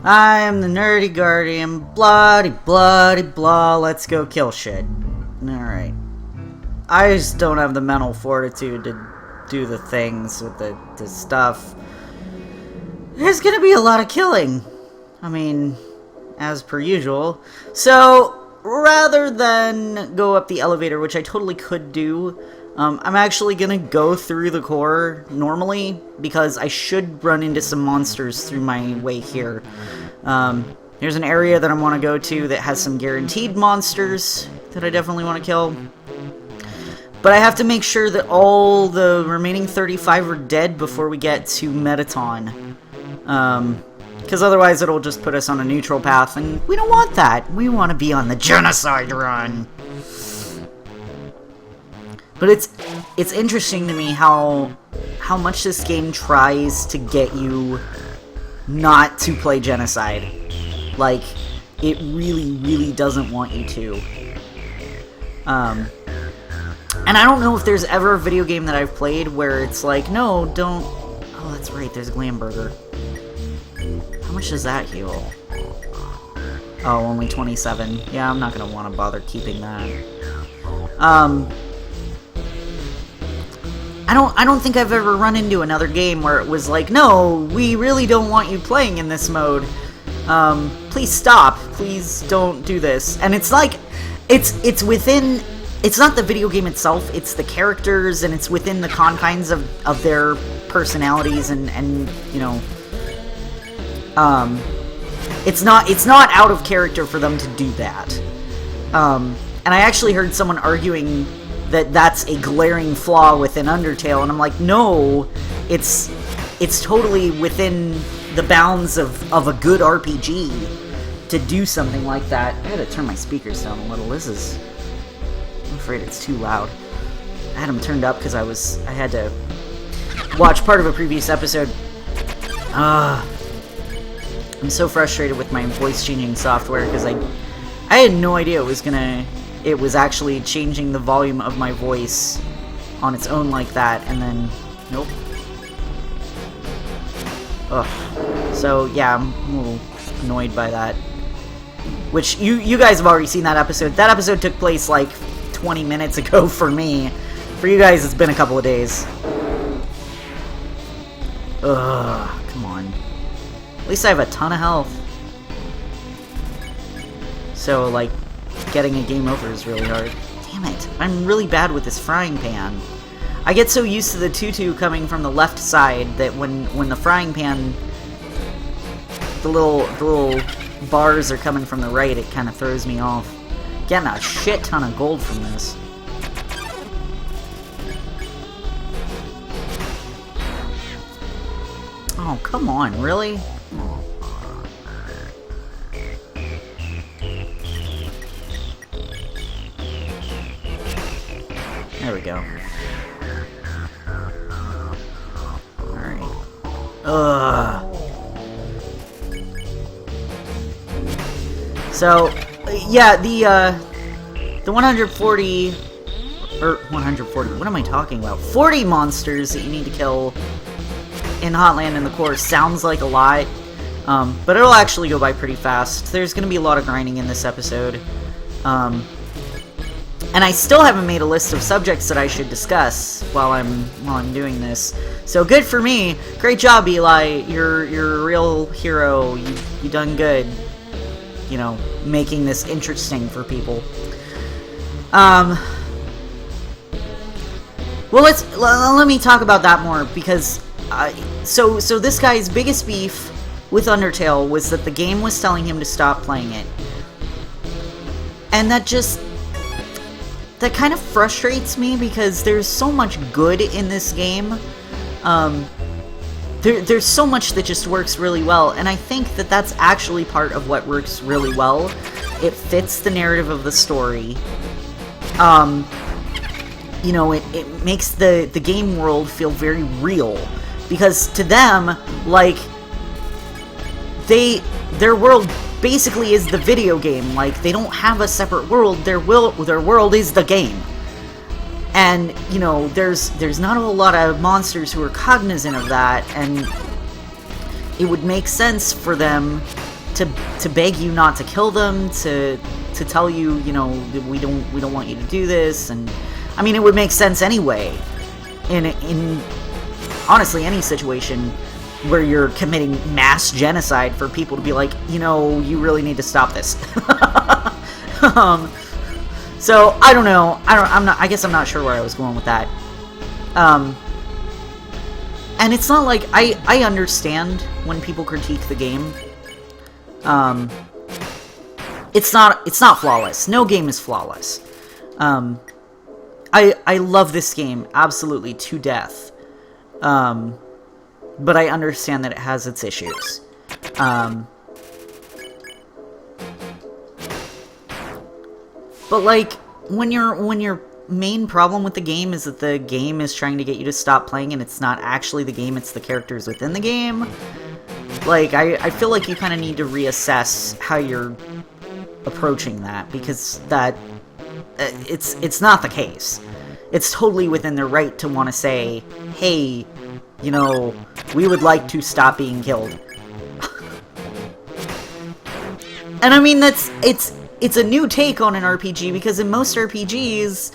I am the nerdy guardian, bloody, bloody, blah, let's go kill shit. Alright. I just don't have the mental fortitude to do the things with the stuff. There's gonna be a lot of killing. I mean, as per usual. So, rather than go up the elevator, which I totally could do, I'm actually gonna go through the core normally, because I should run into some monsters through my way here. There's an area that I want to go to that has some guaranteed monsters that I definitely want to kill. But I have to make sure that all the remaining 35 are dead before we get to Metaton. Because otherwise it'll just put us on a neutral path, and we don't want that. We want to be on the genocide run. But it's interesting to me how much this game tries to get you not to play genocide. Like, it really, really doesn't want you to. And I don't know if there's ever a video game that I've played where it's like, no, don't... Oh, that's right, there's Glamburger. How much does that heal? Oh, only 27. Yeah, I'm not gonna want to bother keeping that. I don't think I've ever run into another game where it was like, no, we really don't want you playing in this mode. Please stop. Please don't do this. And it's like, it's within, it's not the video game itself, it's the characters, and it's within the confines of their personalities, and you know, it's not out of character for them to do that. And I actually heard someone arguing that that's a glaring flaw within Undertale, and I'm like, no, it's totally within the bounds of a good RPG to do something like that. I gotta turn my speakers down a little. I'm afraid it's too loud. I had them turned up because I had to watch part of a previous episode. I'm so frustrated with my voice changing software because I had no idea it was actually changing the volume of my voice on its own like that, and then, nope. Ugh. So, yeah, I'm a little annoyed by that. Which, you guys have already seen that episode. That episode took place, like, 20 minutes ago for me. For you guys, it's been a couple of days. Ugh, come on. At least I have a ton of health. So, like, getting a game over is really hard. Damn it. I'm really bad with this frying pan. I get so used to the tutu coming from the left side that when the frying pan, the little bars are coming from the right, it kind of throws me off. Getting a shit ton of gold from this. Oh, come on, really? There we go. Alright. Ugh. So, yeah, the 140, or 140, what am I talking about? 40 monsters that you need to kill in Hotland and the Core sounds like a lot, but it'll actually go by pretty fast. There's going to be a lot of grinding in this episode. And I still haven't made a list of subjects that I should discuss while I'm doing this. So good for me. Great job, Eli. You're a real hero. You done good. You know, making this interesting for people. Well, let me talk about that more, because so this guy's biggest beef with Undertale was that the game was telling him to stop playing it. And that kind of frustrates me, because there's so much good in this game. There's so much that just works really well, and I think that that's actually part of what works really well. It fits the narrative of the story. You know, it makes the game world feel very real, because to them, like, their world basically is the video game. Like, they don't have a separate world. Their world is the game. And, you know, there's not a whole lot of monsters who are cognizant of that, and it would make sense for them to beg you not to kill them, to tell you, you know, we don't want you to do this. And I mean, it would make sense anyway in honestly any situation where you're committing mass genocide for people to be like, you know, you really need to stop this. So I don't know. I guess I'm not sure where I was going with that. And it's not like I understand when people critique the game. It's not flawless. No game is flawless. I love this game absolutely to death. But I understand that it has its issues. But like when your main problem with the game is that the game is trying to get you to stop playing and it's not actually the game, it's the characters within the game. Like I feel like you kind of need to reassess how you're approaching that, because that it's not the case. It's totally within their right to want to say, hey, you know, we would like to stop being killed. And I mean, it's a new take on an RPG, because in most RPGs,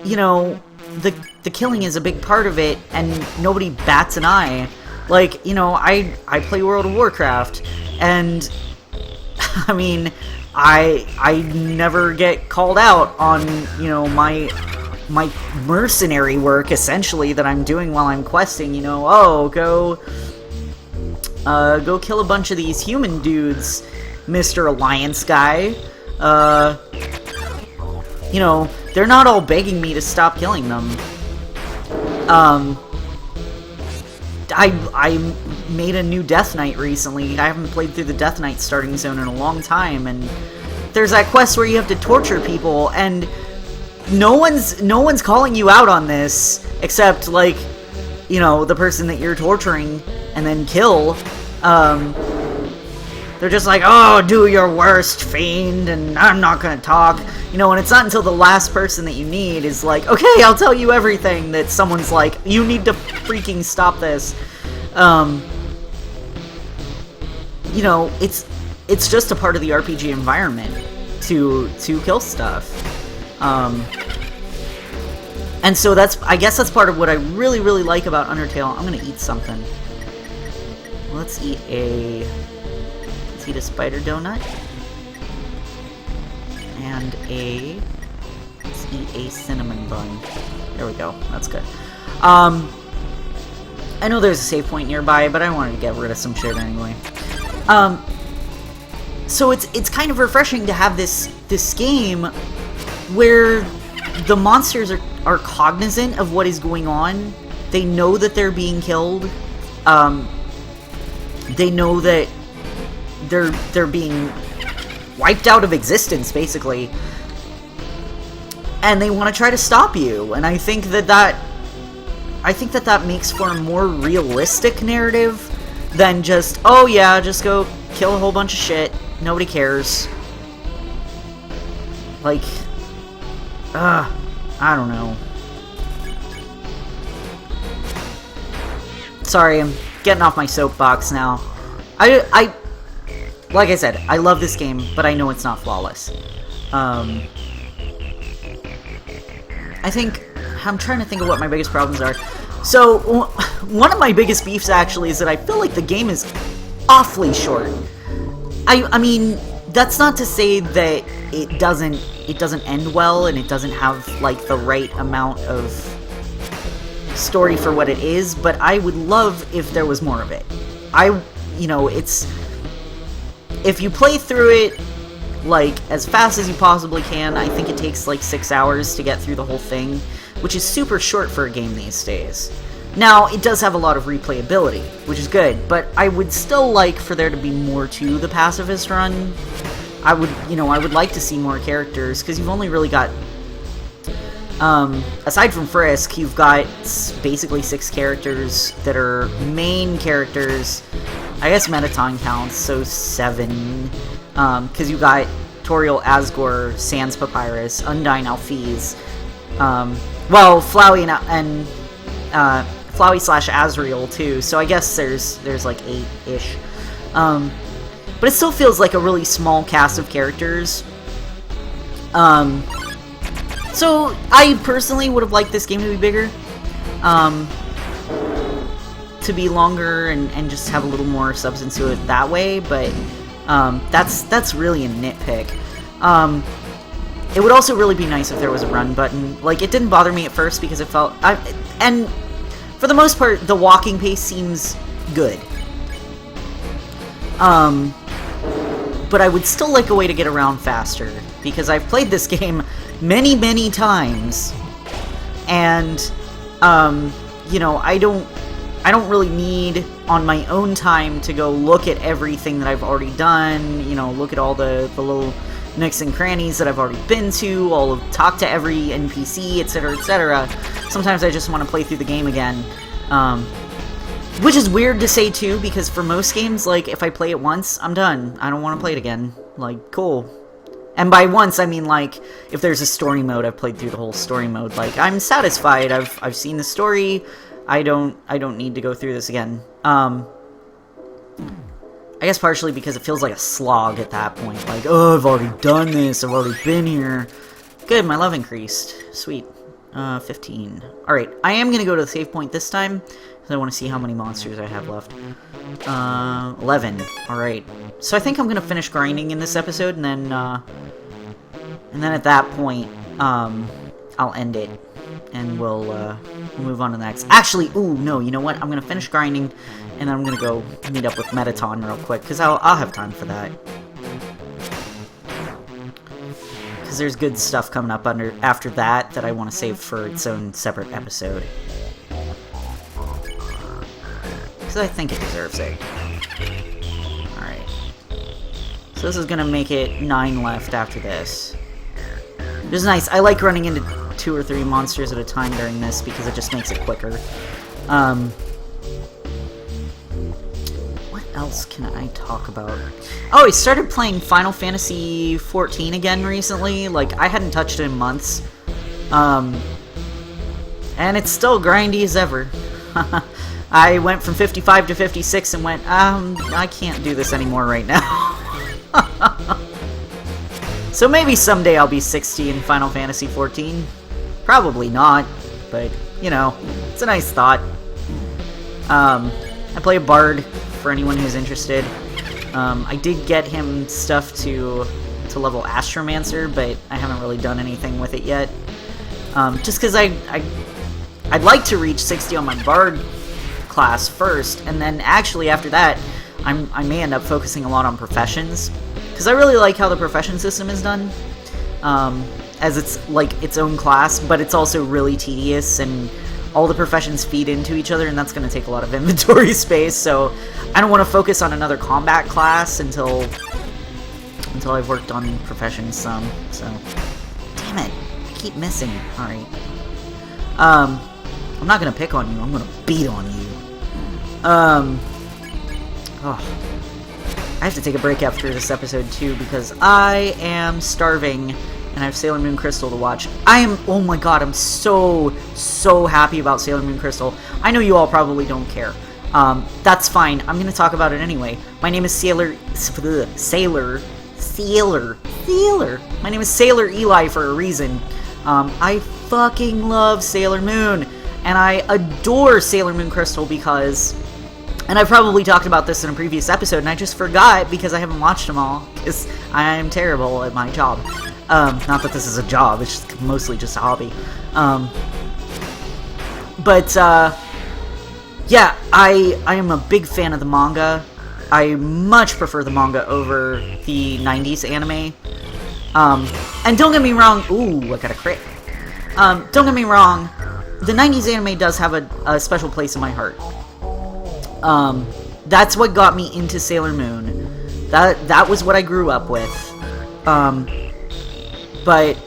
you know, the killing is a big part of it, and nobody bats an eye. Like, you know, I play World of Warcraft, and I mean, I never get called out on, you know, my mercenary work, essentially, that I'm doing while I'm questing. You know, oh, go kill a bunch of these human dudes, Mr. Alliance guy. You know, they're not all begging me to stop killing them. I made a new Death Knight recently. I haven't played through the Death Knight starting zone in a long time, and there's that quest where you have to torture people, and no one's calling you out on this, except, like, you know, the person that you're torturing and then kill. They're just like, oh, do your worst, fiend, and I'm not gonna talk. You know, and it's not until the last person that you need is like, okay, I'll tell you everything, that someone's like, you need to freaking stop this. You know, it's just a part of the RPG environment to kill stuff. And so I guess that's part of what I really, really like about Undertale. I'm gonna eat something. Let's eat a spider donut. And let's eat a cinnamon bun. There we go. That's good. I know there's a save point nearby, but I wanted to get rid of some shit anyway. So it's kind of refreshing to have this game where the monsters are cognizant of what is going on. They know that they're being killed. They know that they're being wiped out of existence, basically. And they want to try to stop you. And I think that makes for a more realistic narrative than just, oh yeah, just go kill a whole bunch of shit. Nobody cares. Like, I don't know. Sorry, I'm getting off my soapbox now. Like I said, I love this game, but I know it's not flawless. I think, I'm trying to think of what my biggest problems are. So, one of my biggest beefs, actually, is that I feel like the game is awfully short. I mean, that's not to say that it doesn't end well, and it doesn't have, like, the right amount of story for what it is, but I would love if there was more of it. You know, if you play through it, like, as fast as you possibly can, I think it takes, like, 6 hours to get through the whole thing, which is super short for a game these days. Now, it does have a lot of replayability, which is good, but I would still like for there to be more to the pacifist run. I would like to see more characters, because you've only really got, aside from Frisk, you've got basically 6 characters that are main characters. I guess Mettaton counts, so 7, because you got Toriel Asgore, Sans Papyrus, Undyne Alphys, well, Flowey and Flowey / Azrael too, so I guess there's like 8-ish. but it still feels like a really small cast of characters. So I personally would have liked this game to be bigger, to be longer and just have a little more substance to it that way. But that's really a nitpick. It would also really be nice if there was a run button. Like, it didn't bother me at first because it felt... and for the most part, the walking pace seems good. But I would still like a way to get around faster, because I've played this game many, many times, and, you know, I don't really need, on my own time, to go look at everything that I've already done, you know, look at all the little nooks and crannies that I've already been to, talk to every NPC, etc., etc. Sometimes I just want to play through the game again, which is weird to say too, because for most games, like, if I play it once, I'm done. I don't want to play it again. Like, cool. And by once, I mean, like, if there's a story mode, I've played through the whole story mode. Like, I'm satisfied. I've seen the story. I don't need to go through this again. I guess partially because it feels like a slog at that point. Like, oh, I've already done this. I've already been here. Good, my love increased. Sweet. 15. Alright, I am going to go to the save point this time, because I want to see how many monsters I have left. 11. Alright. So I think I'm going to finish grinding in this episode, and then at that point, I'll end it, and we'll move on to the next. Actually, ooh, no, you know what? I'm going to finish grinding, and then I'm going to go meet up with Metaton real quick, because I'll have time for that. Because there's good stuff coming up after that I want to save for its own separate episode. Because I think it deserves it. Alright. So this is going to make it 9 left after this. Which is nice. I like running into 2 or 3 monsters at a time during this, because it just makes it quicker. What else can I talk about? Oh, I started playing Final Fantasy XIV again recently. Like, I hadn't touched it in months. And it's still grindy as ever. I went from 55 to 56 and went, I can't do this anymore right now. So maybe someday I'll be 60 in Final Fantasy XIV. Probably not, but, you know, it's a nice thought. I play a bard, for anyone who's interested. I did get him stuff to level Astromancer, but I haven't really done anything with it yet. Just because I'd like to reach 60 on my bard class first, and then actually after that, I may end up focusing a lot on professions, because I really like how the profession system is done, as it's like its own class, but it's also really tedious, and all the professions feed into each other, and that's going to take a lot of inventory space, so I don't want to focus on another combat class until I've worked on professions some, so... Damn it! I keep missing. Alright. I'm not going to pick on you, I'm going to beat on you. Oh. I have to take a break after this episode, too, because I am starving, and I have Sailor Moon Crystal to watch. Oh my god, I'm so happy about Sailor Moon Crystal. I know you all probably don't care. That's fine, I'm gonna talk about it anyway. My name is Sailor... My name is Sailor Eli for a reason. I fucking love Sailor Moon, and I adore Sailor Moon Crystal because... And I've probably talked about this in a previous episode, and I just forgot because I haven't watched them all, because I am terrible at my job. Not that this is a job, it's just mostly just a hobby. Yeah, I am a big fan of the manga. I much prefer the manga over the 90s anime. And don't get me wrong, ooh, I got a crit. Don't get me wrong, the 90s anime does have a special place in my heart. That's what got me into Sailor Moon. That was what I grew up with. But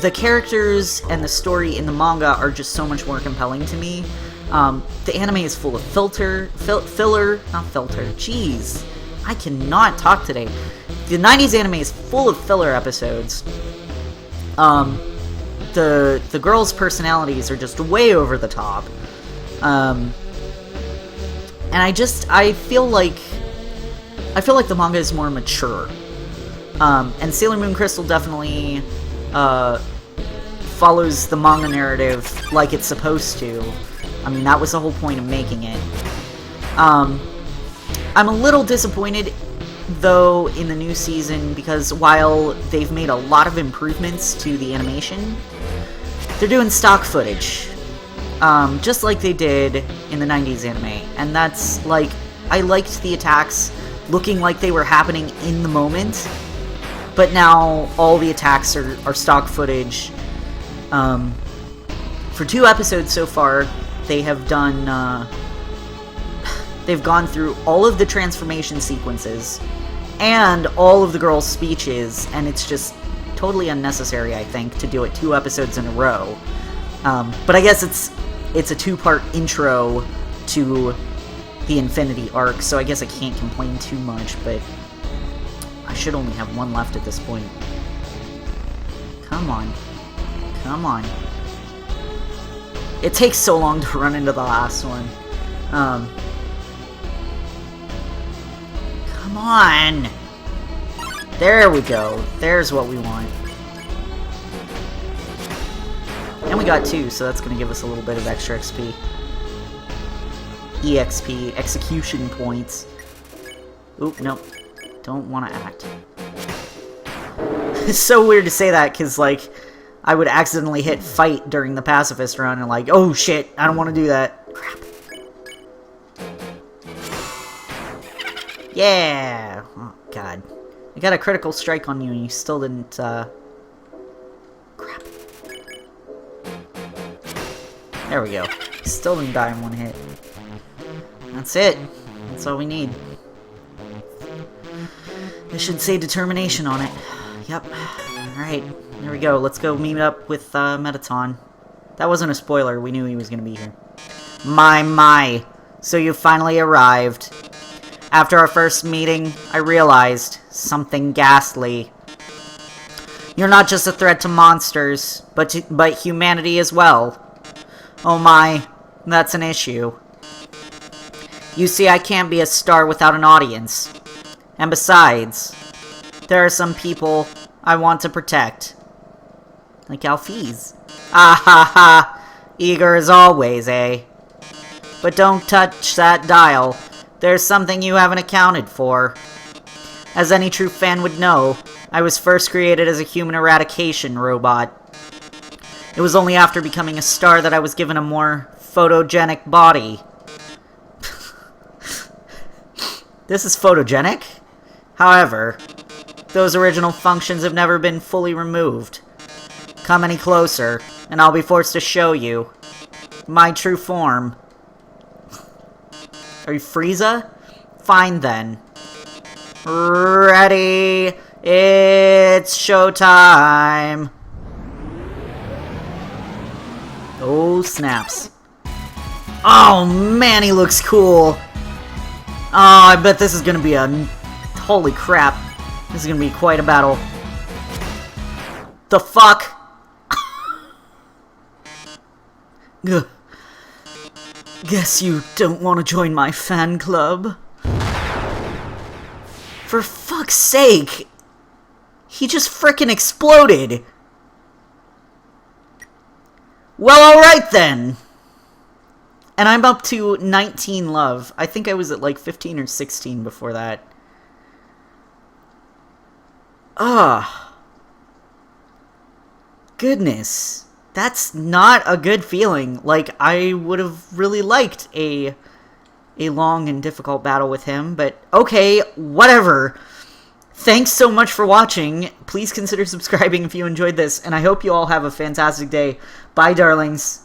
the characters and the story in the manga are just so much more compelling to me. The anime is full of filler, jeez. I cannot talk today. The 90s anime is full of filler episodes. The girls' personalities are just way over the top. And I feel like I feel like the manga is more mature. And Sailor Moon Crystal definitely follows the manga narrative like it's supposed to. I mean, that was the whole point of making it. I'm a little disappointed, though, in the new season, because while they've made a lot of improvements to the animation, they're doing stock footage. Just like they did in the 90s anime. And that's, like, I liked the attacks looking like they were happening in the moment, but now all the attacks are stock footage. For 2 episodes so far, they have done, they've gone through all of the transformation sequences and all of the girls' speeches, and it's just totally unnecessary, I think, to do it 2 episodes in a row. But I guess it's a 2-part intro to the Infinity arc, so I guess I can't complain too much, but I should only have 1 left at this point. Come on. Come on. It takes so long to run into the last one. Come on! There we go. There's what we want. And we got 2, so that's going to give us a little bit of extra XP. EXP, execution points. Oop, nope. Don't want to act. It's so weird to say that, because, like, I would accidentally hit fight during the pacifist run, and like, oh shit, I don't want to do that. Crap. Yeah! Oh, God. I got a critical strike on you, and you still didn't, Crap. There we go. Still didn't die in 1 hit. That's it. That's all we need. It should say determination on it. Yep. Alright. There we go. Let's go meet up with Mettaton. That wasn't a spoiler. We knew he was going to be here. My. So you finally arrived. After our first meeting, I realized something ghastly. You're not just a threat to monsters, but humanity as well. Oh my. That's an issue. You see, I can't be a star without an audience. And besides, there are some people I want to protect. Like Alphys. Ah ha ha! Eager as always, eh? But don't touch that dial. There's something you haven't accounted for. As any true fan would know, I was first created as a human eradication robot. It was only after becoming a star that I was given a more photogenic body. This is photogenic? However, those original functions have never been fully removed. Come any closer, and I'll be forced to show you my true form. Are you Frieza? Fine then. Ready? It's showtime! Oh, snaps. Oh man, he looks cool! Oh, I bet this is gonna be a... Holy crap. This is gonna be quite a battle. The fuck? Guess you don't want to join my fan club? For fuck's sake! He just frickin' exploded! Well, alright then! And I'm up to 19 love. I think I was at like 15 or 16 before that. Ah. Goodness. That's not a good feeling. Like, I would have really liked a long and difficult battle with him, but okay, whatever. Thanks so much for watching. Please consider subscribing if you enjoyed this, and I hope you all have a fantastic day. Bye, darlings.